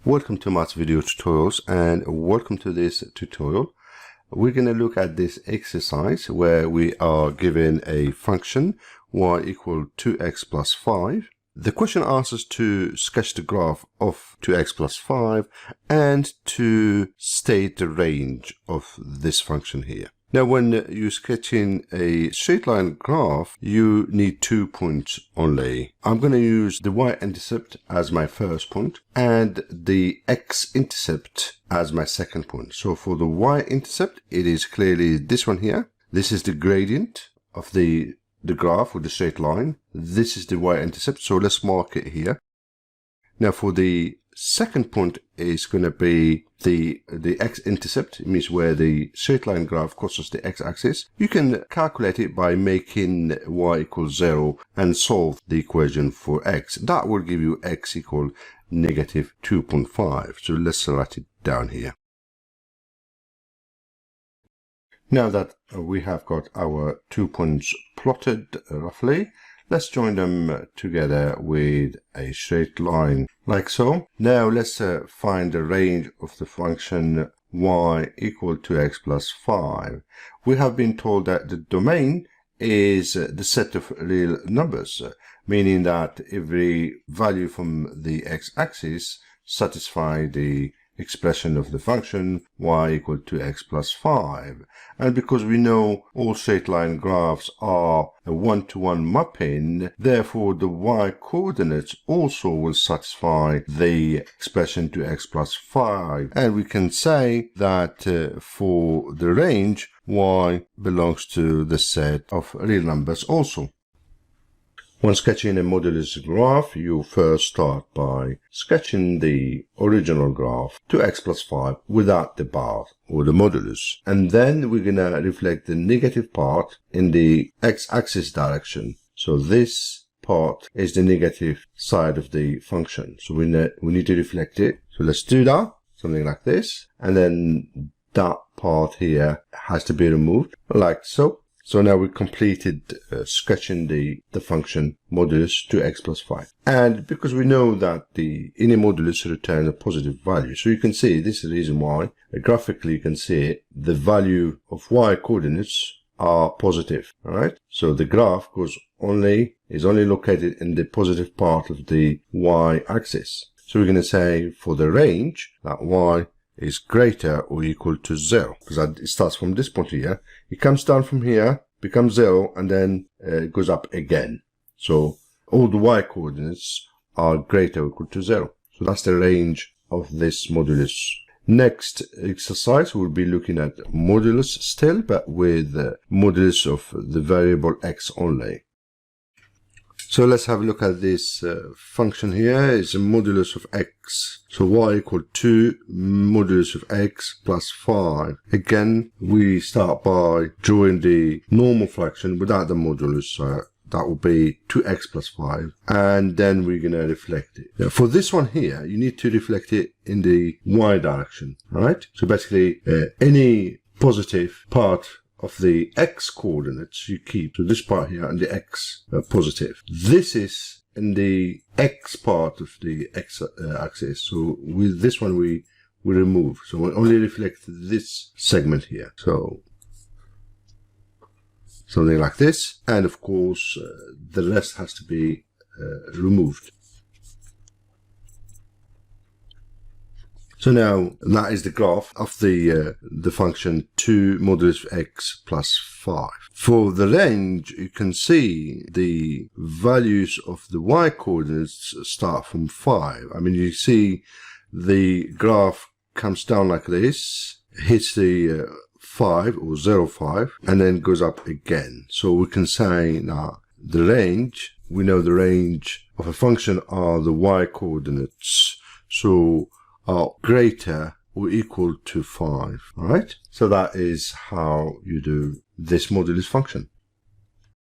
Welcome to Maths Video Tutorials, and welcome to this tutorial. We're going to look at this exercise where we are given a function y equal 2x plus 5. The question asks us to sketch the graph of 2x plus 5 and to state the range of this function here. Now, when you're sketching a straight line graph, you need 2 points only. I'm going to use the y-intercept as my first point and the x-intercept as my second point. So for the y-intercept, it is clearly this one here. This is the gradient of the graph with the straight line. This is the y-intercept, so let's mark it here. Now for the second point is going to be the x-intercept. It means where the straight line graph crosses the x-axis. You can calculate it by making y equals 0 and solve the equation for x. That will give you x equal negative 2.5. So let's write it down here. Now that we have got our 2 points plotted roughly, let's join them together with a straight line like so. Now let's find the range of the function y equal to x plus 5. We have been told that the domain is the set of real numbers, meaning that every value from the x-axis satisfies the expression of the function y equal to x plus 5. And because we know all straight line graphs are a one-to-one mapping, therefore the y coordinates also will satisfy the expression to x plus 5. And we can say that for the range, y belongs to the set of real numbers also. When sketching a modulus graph, you first start by sketching the original graph, 2x plus 5, without the bar or the modulus. And then we're going to reflect the negative part in the x-axis direction. So this part is the negative side of the function. So we need to reflect it. So let's do that, something like this. And then that part here has to be removed, like so. So now we completed sketching the function modulus 2x plus 5. And because we know that any modulus returns a positive value, so you can see this is the reason why graphically you can see it, the value of y coordinates are positive. All right. So the graph is only located in the positive part of the y-axis. So we're going to say for the range that y is greater or equal to 0, because it starts from this point here, it comes down from here, becomes 0, and then it goes up again. So all the y coordinates are greater or equal to 0. So that's the range of this modulus. Next exercise, we'll be looking at modulus still, but with modulus of the variable x only. So let's have a look at this function here. It's a modulus of x. So y equal to modulus of x plus 5. Again, we start by drawing the normal fraction without the modulus. That will be 2x plus 5. And then we're going to reflect it. Now, for this one here, you need to reflect it in the y direction, right? So basically, any positive part of the x coordinates you keep, so this part here and the x positive. This is in the x part of the x axis. So with this one we remove. So we only reflect this segment here. So something like this, and of course the rest has to be removed. So now that is the graph of the function 2 modulus of x plus 5. For the range, you can see the values of the y coordinates start from 5. I mean, you see the graph comes down like this, hits the 5 or 0, 5, and then goes up again. So we can say now the range, we know the range of a function are the y coordinates. So are greater or equal to 5. All right. So that is how you do this modulus function.